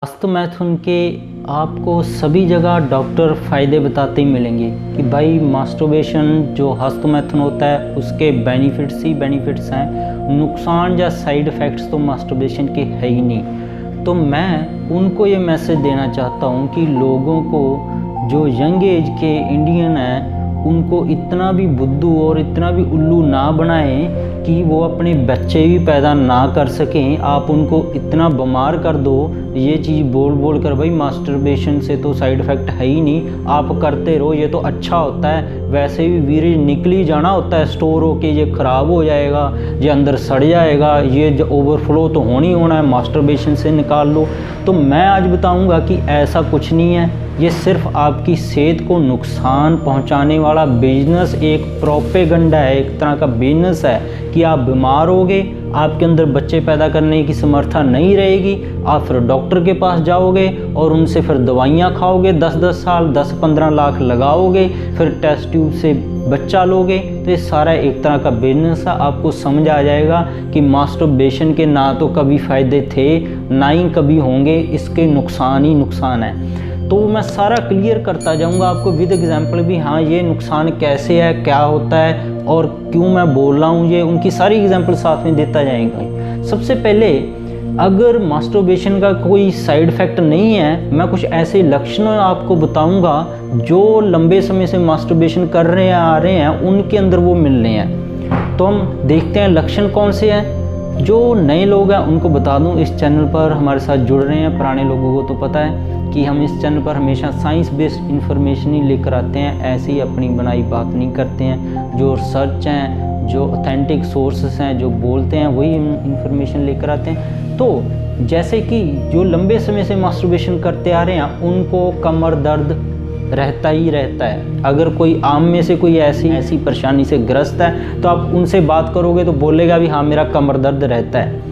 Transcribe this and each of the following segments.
हस्तमैथुन के आपको सभी जगह डॉक्टर फ़ायदे बताते ही मिलेंगे कि भाई मास्टरबेशन जो हस्तमैथुन होता है उसके बेनिफिट्स ही बेनिफिट्स हैं, नुकसान या साइड इफ़ेक्ट्स तो मास्टरबेशन के है ही नहीं। तो मैं उनको ये मैसेज देना चाहता हूँ कि लोगों को जो यंग एज के इंडियन हैं उनको इतना भी बुद्धू और इतना भी उल्लू ना बनाएं कि वो अपने बच्चे भी पैदा ना कर सकें। आप उनको इतना बीमार कर दो ये चीज़ बोल बोल कर, भाई मास्टरबेशन से तो साइड इफ़ेक्ट है ही नहीं, आप करते रहो, ये तो अच्छा होता है, वैसे भी वीर्य निकल ही जाना होता है स्टोर होके, ये ख़राब हो जाएगा, ये अंदर सड़ जाएगा, ये ओवरफ्लो तो होना ही होना है, मास्टरबेशन से निकाल लो। तो मैं आज बताऊंगा कि ऐसा कुछ नहीं है, ये सिर्फ आपकी सेहत को नुकसान पहुंचाने वाला बिजनेस, एक प्रोपेगेंडा है, एक तरह का बिजनेस है कि आप बीमार होगे, आपके अंदर बच्चे पैदा करने की समर्था नहीं रहेगी, आप फिर डॉक्टर के पास जाओगे और उनसे फिर दवाइयाँ खाओगे, 10-10 साल 10-15 लाख लगाओगे, फिर टेस्ट ट्यूब से बच्चा लोगे। तो ये सारा एक तरह का बिजनेस है। आपको समझ आ जाएगा कि मास्टरबेशन के ना तो कभी फ़ायदे थे ना ही कभी होंगे, इसके नुकसान ही नुकसान है। तो मैं सारा क्लियर करता जाऊंगा आपको विद एग्जांपल भी, हाँ ये नुकसान कैसे है, क्या होता है और क्यों मैं बोल रहा हूँ, ये उनकी सारी एग्जांपल साथ में देता जाएगा। सबसे पहले अगर मास्टरबेशन का कोई साइड इफ़ेक्ट नहीं है, मैं कुछ ऐसे लक्षण आपको बताऊंगा जो लंबे समय से मास्टरबेशन कर रहे हैं आ रहे हैं उनके अंदर वो मिल रहे हैं। तो हम देखते हैं लक्षण कौन से हैं। जो नए लोग हैं उनको बता दूं, इस चैनल पर हमारे साथ जुड़ रहे हैं, पुराने लोगों को तो पता है कि हम इस चैनल पर हमेशा साइंस बेस्ड इन्फॉर्मेशन ही लेकर आते हैं, ऐसे ही अपनी बनाई बात नहीं करते हैं। जो रिसर्च हैं, जो ऑथेंटिक सोर्सेस हैं, जो बोलते हैं वही इन्फॉर्मेशन लेकर आते हैं। तो जैसे कि जो लंबे समय से मास्टरबेशन करते आ रहे हैं उनको कमर दर्द रहता ही रहता है। अगर कोई आम में से कोई ऐसी परेशानी से ग्रस्त है तो आप उनसे बात करोगे तो बोलेगा भी हाँ मेरा कमर दर्द रहता है।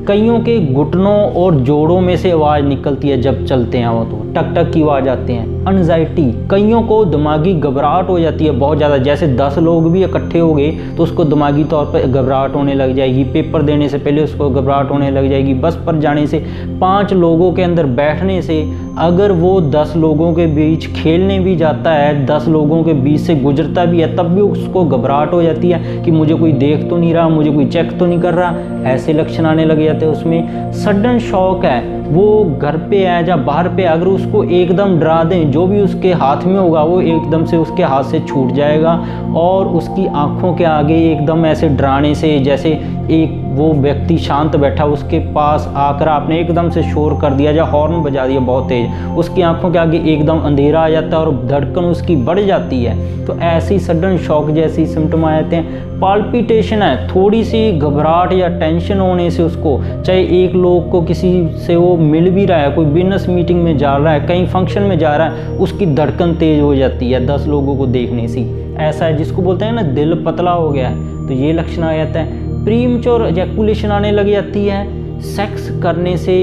कईयों के घुटनों और जोड़ों में से आवाज़ निकलती है जब चलते हैं, वो तो टक टक की आवाज़ आती है। एंजाइटी, कईयों को दिमागी घबराहट हो जाती है बहुत ज़्यादा, जैसे 10 लोग भी इकट्ठे हो गए तो उसको दिमागी तौर पर घबराहट होने लग जाएगी, पेपर देने से पहले उसको घबराहट होने लग जाएगी, बस पर जाने से, 5 लोगों के अंदर बैठने से, अगर वो 10 लोगों के बीच खेलने भी जाता है, 10 लोगों के बीच से गुजरता भी है, तब भी उसको घबराहट हो जाती है कि मुझे कोई देख तो नहीं रहा, मुझे कोई चेक तो नहीं कर रहा, ऐसे लक्षण आने लग जाते हैं उसमें। सडन शॉक है, वो घर पे है या बाहर पे, अगर उसको एकदम डरा दें, जो भी उसके हाथ में होगा वो एकदम से उसके हाथ से छूट जाएगा और उसकी आंखों के आगे एकदम ऐसे डराने से, जैसे एक वो व्यक्ति शांत बैठा उसके पास आकर आपने एकदम से शोर कर दिया या हॉर्न बजा दिया बहुत तेज, उसकी आंखों के आगे एकदम अंधेरा आ जाता है और धड़कन उसकी बढ़ जाती है। तो ऐसी सडन शॉक जैसी सिम्टम आ जाते हैं। पाल्पिटेशन है, थोड़ी सी घबराहट या टेंशन होने से उसको, चाहे एक लोग को किसी से वो मिल भी रहा है, कोई बिजनेस मीटिंग में जा रहा है, कहीं फंक्शन में जा रहा है, उसकी धड़कन तेज हो जाती है 10 लोगों को देखने से। ऐसा है जिसको बोलते हैं ना दिल पतला हो गया है, तो ये लक्षण आ जाता है। प्रीमैच्योर एजैकुलेशन आने लग जाती है, सेक्स करने से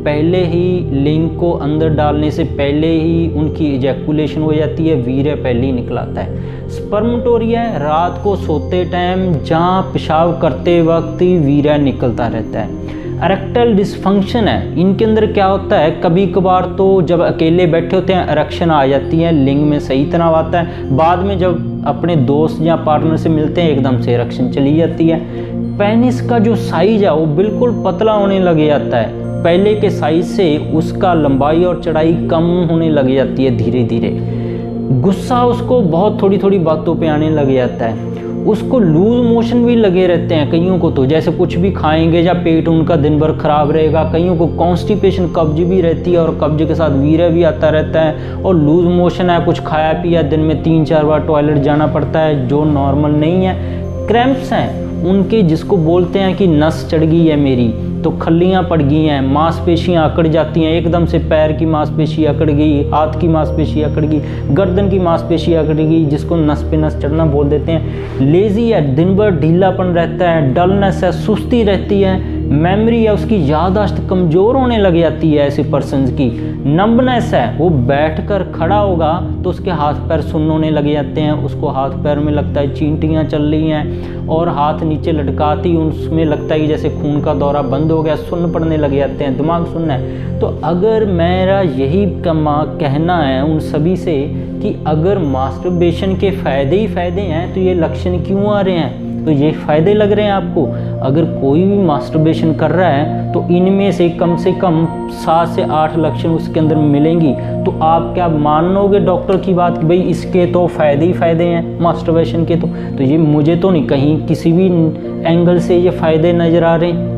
पहले ही, लिंग को अंदर डालने से पहले ही उनकी एजैकुलेशन हो जाती है, वीर्य पहले ही निकलाता है। स्पर्मेटोरिया, रात को सोते टाइम जहाँ पेशाब करते वक्त ही वीर्य निकलता रहता है। एरेक्टाइल डिसफंक्शन है, इनके अंदर क्या होता है, कभी कभार तो जब अकेले बैठे होते हैं इरेक्शन आ जाती है, लिंग में सही तनाव आता है, बाद में जब अपने दोस्त या पार्टनर से मिलते हैं एकदम से इरेक्शन चली जाती है। पेनिस का जो साइज है वो बिल्कुल पतला होने लग जाता है, पहले के साइज से उसका लंबाई और चौड़ाई कम होने लग जाती है धीरे धीरे। गुस्सा उसको बहुत थोड़ी थोड़ी बातों पे आने लग जाता है। उसको लूज मोशन भी लगे रहते हैं कईयों को, तो जैसे कुछ भी खाएंगे या पेट उनका दिन भर खराब रहेगा। कईयों को कॉन्स्टिपेशन, कब्ज भी रहती है और कब्ज के साथ वीर्य भी आता रहता है। और लूज मोशन है, कुछ खाया पिया दिन में 3-4 बार टॉयलेट जाना पड़ता है जो नॉर्मल नहीं है। क्रैम्प्स हैं उनके, जिसको बोलते हैं कि नस चढ़ गई है मेरी, तो खल्लियाँ पड़ गई हैं, मांसपेशियाँ अकड़ जाती हैं, एकदम से पैर की मांसपेशी अकड़ गई, हाथ की मांसपेशी अकड़ गई, गर्दन की मांसपेशी अकड़ गई, जिसको नस पे नस चढ़ना बोल देते हैं। लेजी है, दिन भर ढीलापन रहता है, डलनेस है, सुस्ती रहती है, मेमोरी है उसकी याददाश्त कमज़ोर होने लग जाती है। ऐसे पर्सन की नंबनेस है, वो बैठकर खड़ा होगा तो उसके हाथ पैर सुन्न होने लग जाते हैं, उसको हाथ पैर में लगता है चींटियाँ चल रही हैं और हाथ नीचे लटकाती उसमें लगता है कि जैसे खून का दौरा बंद हो गया, सुन्न पड़ने लग जाते हैं, दिमाग सुन्न है। तो अगर मेरा यही कहना है उन सभी से कि अगर मास्टरबेशन के फ़ायदे ही फ़ायदे हैं तो ये लक्षण क्यों आ रहे हैं? तो ये फ़ायदे लग रहे हैं आपको। अगर कोई भी मास्टरबेशन कर रहा है तो इनमें से कम 7 से 8 लक्षण उसके अंदर मिलेंगी। तो आप क्या मानोगे डॉक्टर की बात कि भाई इसके तो फ़ायदे ही फ़ायदे हैं मास्टरबेशन के? तो ये मुझे तो नहीं कहीं किसी भी एंगल से ये फ़ायदे नज़र आ रहे हैं।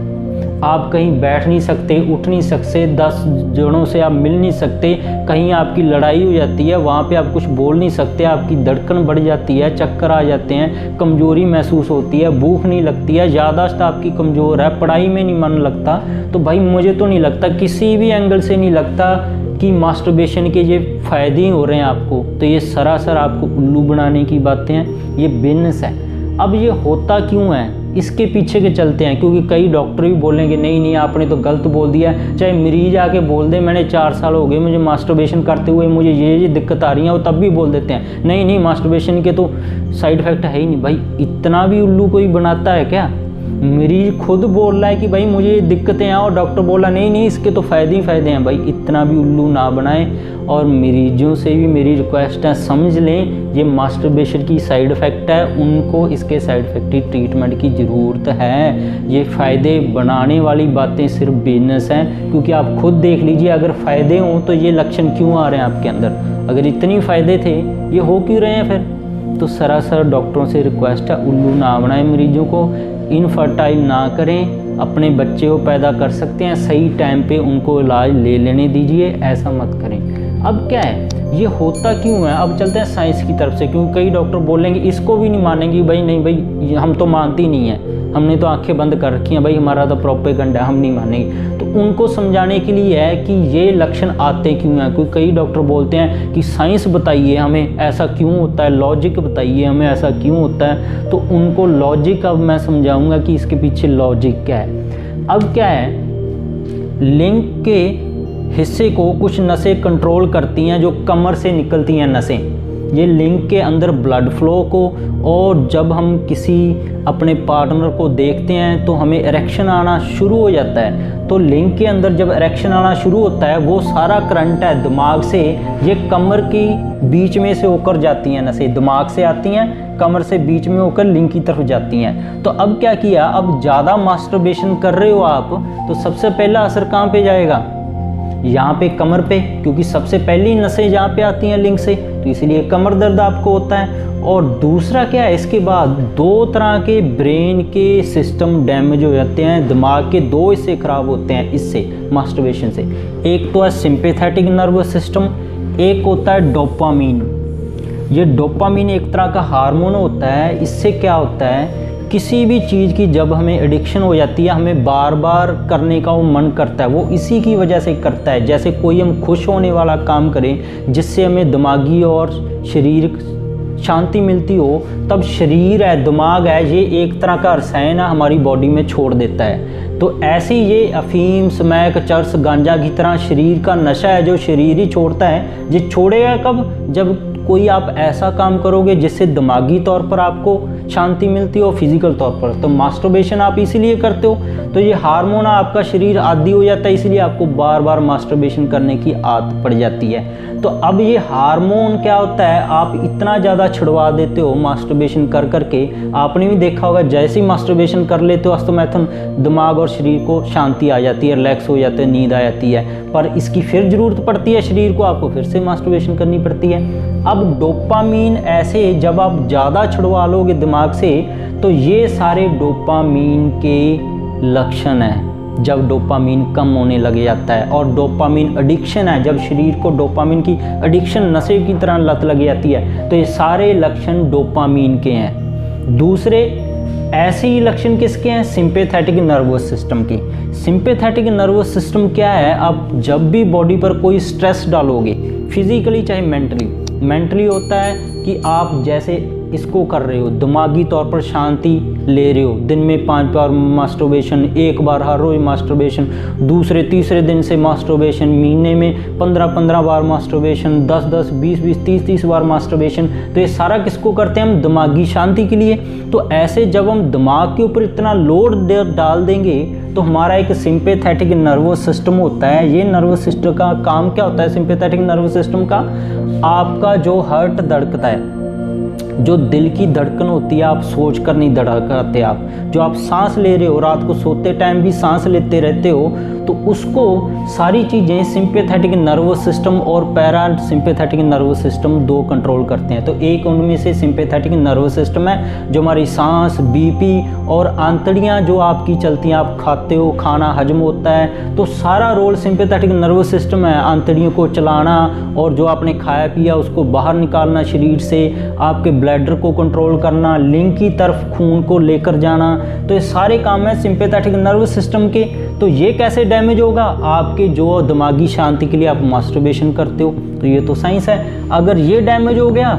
आप कहीं बैठ नहीं सकते, उठ नहीं सकते, 10 जनों से आप मिल नहीं सकते, कहीं आपकी लड़ाई हो जाती है वहाँ पे आप कुछ बोल नहीं सकते, आपकी धड़कन बढ़ जाती है, चक्कर आ जाते हैं, कमज़ोरी महसूस होती है, भूख नहीं लगती है, याददाश्त आपकी कमज़ोर है, पढ़ाई में नहीं मन लगता। तो भाई मुझे तो नहीं लगता, किसी भी एंगल से नहीं लगता कि मास्टरबेशन के ये फ़ायदे ही हो रहे हैं आपको। तो ये सरासर आपको उल्लू बनाने की बातें हैं, ये बिजनेस है। अब ये होता क्यों है इसके पीछे के चलते हैं, क्योंकि कई डॉक्टर भी बोलेंगे नहीं आपने तो गलत बोल दिया। चाहे मरीज आके बोल दे मैंने 4 साल हो गए मुझे मास्टरबेशन करते हुए, मुझे ये दिक्कत आ रही है, वो तब भी बोल देते हैं नहीं मास्टरबेशन के तो साइड इफ़ेक्ट है ही नहीं। भाई इतना भी उल्लू कोई बनाता है क्या? मरीज खुद बोल रहा है कि भाई मुझे ये दिक्कतें हैं और डॉक्टर बोला नहीं इसके तो फ़ायदे ही फ़ायदे हैं। भाई इतना भी उल्लू ना बनाएं। और मरीजों से भी मेरी रिक्वेस्ट है, समझ लें ये मास्टरबेशन की साइड इफ़ेक्ट है, उनको इसके साइड इफ़ेक्ट की ट्रीटमेंट की ज़रूरत है। ये फ़ायदे बनाने वाली बातें सिर्फ बिजनेस हैं, क्योंकि आप खुद देख लीजिए अगर फ़ायदे हों तो ये लक्षण क्यों आ रहे हैं आपके अंदर? अगर इतनी फ़ायदे थे ये हो क्यों रहे हैं फिर? तो सरासर डॉक्टरों से रिक्वेस्ट है उल्लू ना बनाएं, मरीजों को इनफर्टाइल ना करें। अपने बच्चे को पैदा कर सकते हैं, सही टाइम पे उनको इलाज ले लेने दीजिए, ऐसा मत करें। अब क्या है ये होता क्यों है? अब चलते हैं साइंस की तरफ से, क्योंकि कई डॉक्टर बोलेंगे इसको भी नहीं मानेंगे, भाई नहीं भाई हम तो मानती नहीं है, हमने तो आंखें बंद कर रखी हैं, भाई हमारा तो प्रोपेगेंडा है, हम नहीं मानेंगे। तो उनको समझाने के लिए है कि ये लक्षण आते क्यों हैं। क्योंकि कई डॉक्टर बोलते हैं कि साइंस बताइए हमें ऐसा क्यों होता है, लॉजिक बताइए हमें ऐसा क्यों होता है। तो उनको लॉजिक अब मैं समझाऊंगा कि इसके पीछे लॉजिक क्या है। अब क्या है, लिंग के हिस्से को कुछ नसें कंट्रोल करती हैं जो कमर से निकलती हैं नसें। ये लिंग के अंदर ब्लड फ्लो को, और जब हम किसी अपने पार्टनर को देखते हैं तो हमें इरेक्शन आना शुरू हो जाता है। तो लिंग के अंदर जब इरेक्शन आना शुरू होता है वो सारा करंट है दिमाग से, ये कमर की बीच में से होकर जाती हैं नसें, दिमाग से आती हैं कमर से बीच में होकर लिंग की तरफ जाती हैं। तो अब क्या किया, अब ज़्यादा मास्टरबेशन कर रहे हो आप तो सबसे पहला असर कहाँ पे जाएगा? यहाँ पे कमर पे, क्योंकि सबसे पहली नसें यहाँ पे आती हैं लिंग से, तो इसलिए कमर दर्द आपको होता है। और दूसरा क्या है, इसके बाद 2 तरह के ब्रेन के सिस्टम डैमेज हो जाते हैं, दिमाग के 2 हिस्से खराब होते हैं इससे, मास्टरबेशन से। एक तो है सिंपैथेटिक नर्वस सिस्टम, एक होता है डोपामीन। ये डोपामीन एक तरह का हार्मोन होता है। इससे क्या होता है, किसी भी चीज़ की जब हमें एडिक्शन हो जाती है, हमें बार बार करने का वो मन करता है, वो इसी की वजह से करता है। जैसे कोई हम खुश होने वाला काम करें जिससे हमें दिमागी और शारीरिक शांति मिलती हो, तब शरीर है, दिमाग है, ये एक तरह का रसायन है हमारी बॉडी में छोड़ देता है। तो ऐसे ये अफीम, स्मैक, चरस, गांजा की तरह शरीर का नशा है जो शरीर ही छोड़ता है। ये छोड़ेगा कब? जब कोई आप ऐसा काम करोगे जिससे दिमागी तौर पर आपको शांति मिलती हो, फिजिकल तौर पर। तो मास्टरबेशन आप इसीलिए करते हो, तो ये हार्मोन आपका शरीर आदी हो जाता है, इसलिए आपको बार बार मास्टरबेशन करने की आदत पड़ जाती है। तो अब ये हार्मोन क्या होता है, आप इतना ज़्यादा छिड़वा देते हो मास्टरबेशन कर करके। आपने भी देखा होगा जैसे ही मास्टरबेशन कर लेते हो अस्तमैथन, दिमाग और शरीर को शांति आ जाती है, रिलैक्स हो जाते हैं, नींद आ जाती है। पर इसकी फिर ज़रूरत पड़ती है शरीर को, आपको फिर से मास्टरबेशन करनी पड़ती है। अब डोपामीन ऐसे जब आप ज़्यादा छिड़वा लोगे दिमाग से, तो ये सारे डोपामीन के लक्षण हैं जब डोपामीन कम होने लग जाता है। और डोपामीन एडिक्शन है, जब शरीर को डोपामीन की एडिक्शन नशे की तरह लत लग जाती है। तो ये सारे लक्षण डोपामीन के हैं। दूसरे ऐसे ही लक्षण किसके हैं? सिंपैथेटिक नर्वस सिस्टम के। सिंपैथेटिक नर्वस सिस्टम क्या है, आप जब भी बॉडी पर कोई स्ट्रेस डालोगे, फिजिकली चाहे मेंटली होता है कि आप जैसे इसको कर रहे हो, दिमागी तौर पर शांति ले रहे हो, दिन में 5 बार मास्टरबेशन, एक बार हर रोज मास्टरबेशन, दूसरे तीसरे दिन से मास्टरबेशन, महीने में 15-15 बार मास्टरबेशन, 10-10, 20-20, 30-30 बार मास्टरबेशन, तो ये सारा किसको करते हैं हम? दिमागी शांति के लिए। तो ऐसे जब हम दिमाग के ऊपर इतना लोड डाल देंगे तो हमारा एक सिंपैथेटिक नर्वस सिस्टम होता है। ये नर्वस सिस्टम का काम क्या होता है? सिंपैथेटिक नर्वस सिस्टम का, आपका जो हार्ट धड़कता है, जो दिल की धड़कन होती है, आप सोच कर नहीं धड़काते, आप जो आप सांस ले रहे हो, रात को सोते टाइम भी सांस लेते रहते हो, तो उसको सारी चीज़ें सिंपैथेटिक नर्वस सिस्टम और पैरा सिंपैथेटिक नर्वस सिस्टम दो कंट्रोल करते हैं। तो एक उनमें से सिंपैथेटिक नर्वस सिस्टम है जो हमारी सांस, बीपी और आंतड़ियाँ जो आपकी चलती हैं, आप खाते हो, खाना हजम होता है, तो सारा रोल सिंपैथेटिक नर्वस सिस्टम है। आंतड़ियों को चलाना और जो आपने खाया पिया उसको बाहर निकालना शरीर से, आपके ब्लैडर को कंट्रोल करना, लिंग की तरफ खून को लेकर जाना, तो ये सारे काम है सिंपैथेटिक नर्वस सिस्टम के। तो ये कैसे डैमेज होगा? आपके जो दिमागी शांति के लिए आप मास्टरबेशन करते हो, तो ये तो साइंस है। अगर ये डैमेज हो गया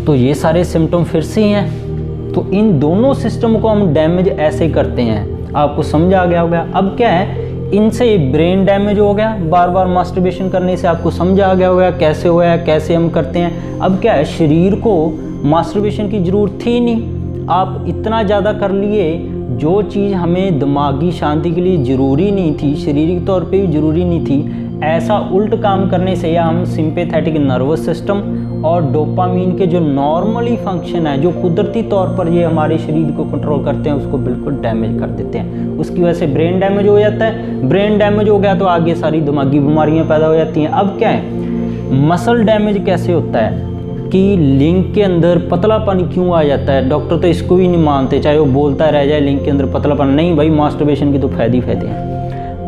तो ये सारे सिम्टम फिर से ही हैं। तो इन दोनों सिस्टम को हम डैमेज ऐसे करते हैं। आपको समझ आ गया होगा। अब क्या है, इनसे ब्रेन डैमेज हो गया, बार बार मास्टरबेशन करने से आपको समझ आ गया होगा कैसे हुआ है, कैसे हम करते हैं। अब क्या है, शरीर को मास्टरबेशन की ज़रूरत थी नहीं, आप इतना ज़्यादा कर लिए जो चीज़ हमें दिमागी शांति के लिए ज़रूरी नहीं थी, शारीरिक तौर पे भी ज़रूरी नहीं थी। ऐसा उल्ट काम करने से या हम सिंपैथेटिक नर्वस सिस्टम और डोपामीन के जो नॉर्मली फंक्शन है, जो कुदरती तौर पर ये हमारे शरीर को कंट्रोल करते हैं, उसको बिल्कुल डैमेज कर देते हैं। उसकी वजह से ब्रेन डैमेज हो जाता है। ब्रेन डैमेज हो गया तो आगे सारी दिमागी बीमारियां पैदा हो जाती हैं। अब क्या है, मसल डैमेज कैसे होता है कि लिंग के अंदर पतलापन क्यों आ जाता है? डॉक्टर तो इसको भी नहीं मानते, चाहे वो बोलता रह जाए लिंग के अंदर पतलापन। नहीं भाई, मास्टरबेशन की तो फायदे हैं।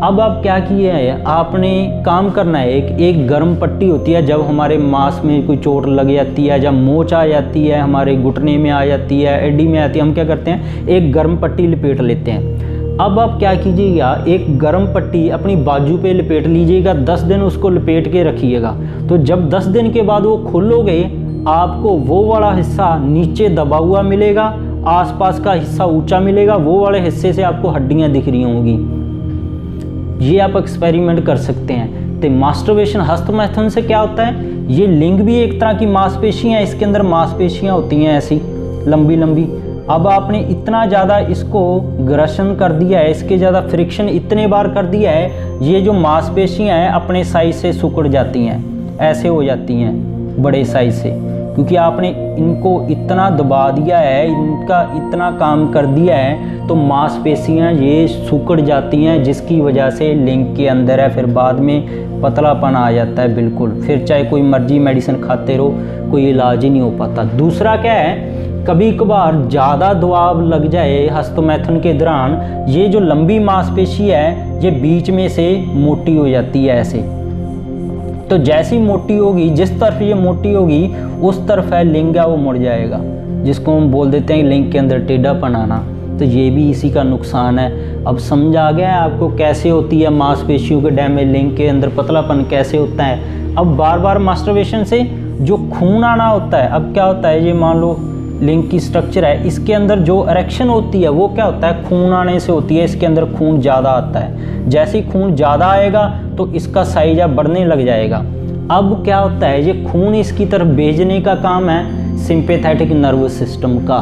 अब आप क्या किए है, आपने काम करना है। एक गर्म पट्टी होती है, जब हमारे मांस में कोई चोट लग जाती है, जब मोच आ जाती है, हमारे घुटने में आ जाती है, एडी में आती है, हम क्या करते हैं, एक गर्म पट्टी लपेट लेते हैं। अब आप क्या कीजिएगा, एक गर्म पट्टी अपनी बाजू पे लपेट लीजिएगा, 10 दिन उसको लपेट के रखिएगा। तो जब 10 दिन के बाद वो खोलोगे, आपको वो वाला हिस्सा नीचे दबा हुआ मिलेगा, आसपास का हिस्सा ऊंचा मिलेगा, वो वाले हिस्से से आपको हड्डियां दिख रही होंगी। ये आप एक्सपेरिमेंट कर सकते हैं। तो मास्टरबेशन हस्तमैथुन से क्या होता है, ये लिंग भी एक तरह की मांसपेशी है, इसके अंदर मांसपेशियां होती हैं ऐसी लंबी लंबी। अब आपने इतना ज़्यादा इसको घर्षण कर दिया है, इसके ज़्यादा फ्रिक्शन इतने बार कर दिया है, ये जो मांसपेशियां हैं अपने साइज से सिकुड़ जाती हैं, ऐसे हो जाती हैं बड़े साइज से, क्योंकि आपने इनको इतना दबा दिया है, इनका इतना काम कर दिया है, तो मांसपेशियां ये सिकुड़ जाती हैं, जिसकी वजह से लिंग के अंदर है, फिर बाद में पतलापन आ जाता है बिल्कुल। फिर चाहे कोई मर्जी मेडिसिन खाते रहो, कोई इलाज ही नहीं हो पाता। दूसरा क्या है, कभी कभार ज़्यादा दबाव लग जाए हस्तमैथुन के दौरान, ये जो लंबी मांसपेशी है ये बीच में से मोटी हो जाती है ऐसे। तो जैसी मोटी होगी, जिस तरफ ये मोटी होगी उस तरफ है लिंग है वो मुड़ जाएगा, जिसको हम बोल देते हैं लिंग के अंदर टेढ़ापन आना। तो ये भी इसी का नुकसान है। अब समझ आ गया है आपको कैसे होती है मांसपेशियों के डैमेज, लिंग के अंदर पतलापन कैसे होता है। अब बार बार मास्टरबेशन से जो खून आना होता है, अब क्या होता है, ये मान लो लिंग की स्ट्रक्चर है, इसके अंदर जो इरेक्शन होती है वो क्या होता है, खून आने से होती है। इसके अंदर खून ज़्यादा आता है, जैसे ही खून ज़्यादा आएगा तो इसका साइज बढ़ने लग जाएगा। अब क्या होता है, ये खून इसकी तरफ भेजने का काम है सिंपैथेटिक नर्वस सिस्टम का।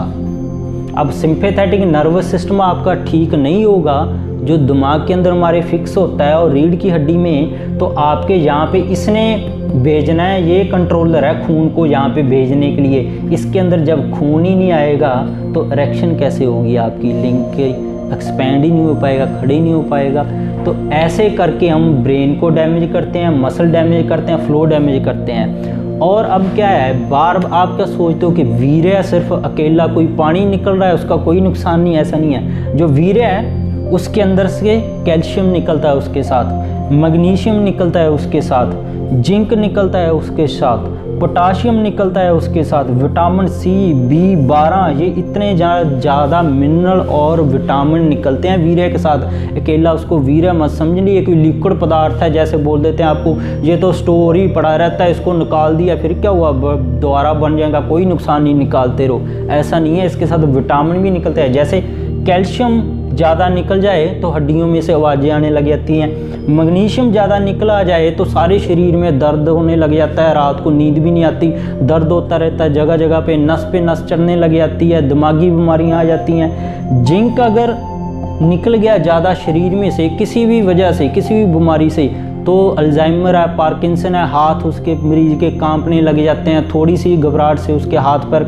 अब सिंपैथेटिक नर्वस सिस्टम आपका ठीक नहीं होगा, जो दिमाग के अंदर हमारे फिक्स होता है और रीढ़ की हड्डी में, तो आपके यहाँ पे इसने भेजना है, ये कंट्रोलर है खून को यहाँ पे भेजने के लिए। इसके अंदर जब खून ही नहीं आएगा तो इरेक्शन कैसे होगी आपकी, लिंग के एक्सपेंड ही नहीं हो पाएगा, खड़े ही नहीं हो पाएगा। तो ऐसे करके हम ब्रेन को डैमेज करते हैं, मसल डैमेज करते हैं, फ्लो डैमेज करते हैं। और अब क्या है, बार आप क्या सोचते हो कि वीर्य सिर्फ अकेला कोई पानी निकल रहा है उसका कोई नुकसान नहीं, ऐसा नहीं है। जो वीर्य है उसके अंदर से कैल्शियम निकलता है, उसके साथ मैग्नीशियम निकलता है, उसके साथ जिंक निकलता है, उसके साथ पोटाशियम निकलता है उसके साथ, विटामिन सी, B12, ये इतने ज़्यादा मिनरल और विटामिन निकलते हैं वीर्य के साथ। अकेला उसको वीर्य मत समझ लिए कोई लिक्विड पदार्थ है, जैसे बोल देते हैं आपको ये तो स्टोर ही पड़ा रहता है, इसको निकाल दिया फिर क्या हुआ, दोबारा बन जाएगा, कोई नुकसान नहीं, निकालते रहो, ऐसा नहीं है। इसके साथ विटामिन भी निकलते हैं। जैसे कैल्शियम ज़्यादा निकल जाए तो हड्डियों में से आवाज़ें आने लग जाती हैं, मैग्नीशियम ज़्यादा निकल आ जाए तो सारे शरीर में दर्द होने लग जाता है, रात को नींद भी नहीं आती, दर्द होता रहता है, जगह जगह पे नस चढ़ने लग जाती है, दिमागी बीमारियां आ जाती हैं। जिंक अगर निकल गया ज़्यादा शरीर में से किसी भी वजह से, किसी भी बीमारी से, तो अल्जाइमर है, पार्किंसन है, हाथ उसके मरीज के कांपने लग जाते हैं, थोड़ी सी घबराहट से उसके हाथ पर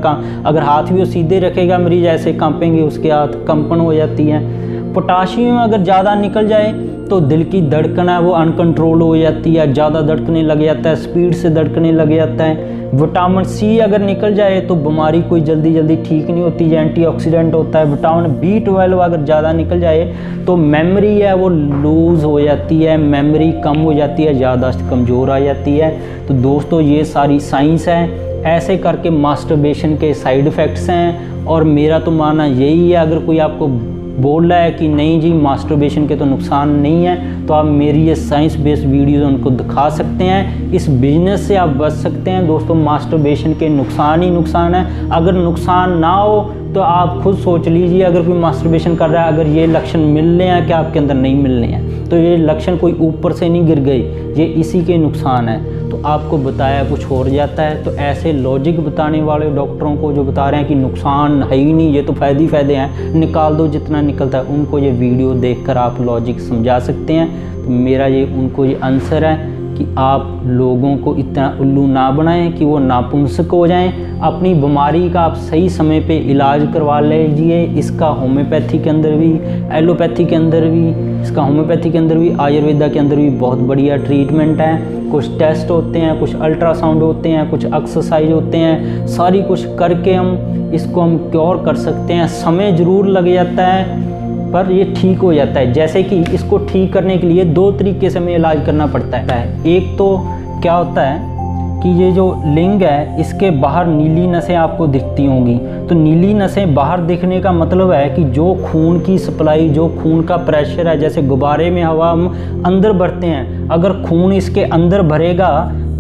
अगर हाथ भी वो सीधे रखेगा मरीज ऐसे कांपेंगे, उसके हाथ कंपन हो जाती है। पोटाशियम अगर ज़्यादा निकल जाए तो दिल की धड़कन है वो अनकंट्रोल हो जाती है, ज़्यादा धड़कने लग जाता है, स्पीड से धड़कने लग जाता है। विटामिन सी अगर निकल जाए तो बीमारी कोई जल्दी ठीक नहीं होती, एंटीऑक्सीडेंट होता है। विटामिन B12 अगर ज़्यादा निकल जाए तो मेमोरी है वो लूज़ हो जाती है, मेमोरी कम हो जाती है, ज़्यादा कमज़ोर आ जाती है। तो दोस्तों ये सारी साइंस है, ऐसे करके मास्टरबेशन के साइड इफ़ेक्ट्स हैं। और मेरा तो मानना यही है, अगर कोई आपको बोल रहा है कि नहीं जी मास्टरबेशन के तो नुकसान नहीं है, तो आप मेरी ये साइंस बेस्ड वीडियोज़ उनको दिखा सकते हैं, इस बिजनेस से आप बच सकते हैं। दोस्तों मास्टरबेशन के नुकसान ही नुकसान है, अगर नुकसान ना हो तो आप खुद सोच लीजिए, अगर कोई मास्टरबेशन कर रहा है, अगर ये लक्षण मिल रहे हैं कि आपके अंदर नहीं मिल रहे हैं, तो ये लक्षण कोई ऊपर से नहीं गिर गए, ये इसी के नुकसान है। तो आपको बताया कुछ और जाता है। तो ऐसे लॉजिक बताने वाले डॉक्टरों को जो बता रहे हैं कि नुकसान है ही नहीं, ये तो फ़ायदे ही फ़ायदे हैं, निकाल दो जितना निकलता है, उनको ये वीडियो देखकर आप लॉजिक समझा सकते हैं। तो मेरा ये उनको ये आंसर है कि आप लोगों को इतना उल्लू ना बनाएं कि वो नापुंसक हो जाएं। अपनी बीमारी का आप सही समय पे इलाज करवा लीजिए। इसका होम्योपैथी के अंदर भी, एलोपैथी के अंदर भी, इसका होम्योपैथी के अंदर भी, आयुर्वेदा के अंदर भी बहुत बढ़िया ट्रीटमेंट है। कुछ टेस्ट होते हैं, कुछ अल्ट्रासाउंड होते हैं, कुछ एक्सरसाइज होते हैं, सारी कुछ करके इसको हम क्योर कर सकते हैं। समय ज़रूर लग जाता है पर ये ठीक हो जाता है। जैसे कि इसको ठीक करने के लिए 2 तरीके से हमें इलाज करना पड़ता है। एक तो क्या होता है कि ये जो लिंग है इसके बाहर नीली नसें आपको दिखती होंगी। तो नीली नसें बाहर दिखने का मतलब है कि जो खून की सप्लाई, जो खून का प्रेशर है, जैसे गुब्बारे में हवा हम अंदर भरते हैं, अगर खून इसके अंदर भरेगा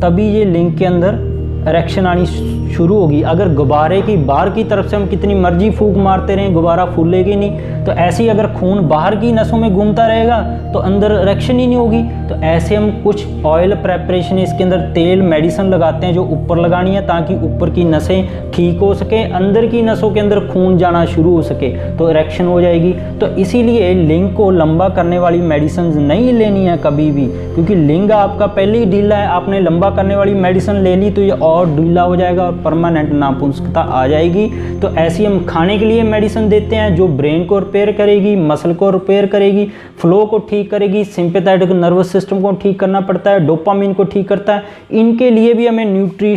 तभी ये लिंग के अंदर इरेक्शन आनी शुरू होगी। अगर गुब्बारे की बाहर की तरफ से हम कितनी मर्जी फूंक मारते रहें, गुब्बारा फूलेगी नहीं। तो ऐसे ही अगर खून बाहर की नसों में घूमता रहेगा तो अंदर इरेक्शन ही नहीं होगी। तो ऐसे हम कुछ ऑयल प्रेपरेशन, इसके अंदर तेल, मेडिसिन लगाते हैं जो ऊपर लगानी है ताकि ऊपर की नसें ठीक हो सके, अंदर की नसों के अंदर खून जाना शुरू हो सके, तो इरेक्शन हो जाएगी। तो इसीलिए लिंग को लंबा करने वाली मेडिसिन नहीं लेनी है कभी भी, क्योंकि लिंग आपका पहले ही ढीला है, आपने लंबा करने वाली मेडिसिन ले ली तो ये और ढीला हो जाएगा और परमानेंट नापुंसकता आ जाएगी। तो ऐसी हम खाने के लिए मेडिसिन देते हैं जो ब्रेन को रिपेयर करेगी, मसल को रिपेयर करेगी, फ्लो को ठीक करेगी, सिंपैथेटिक नर्वस सिस्टम को ठीक करना पड़ता है, डोपामिन को ठीक करता है। इनके लिए भी हमें न्यूट्रिशन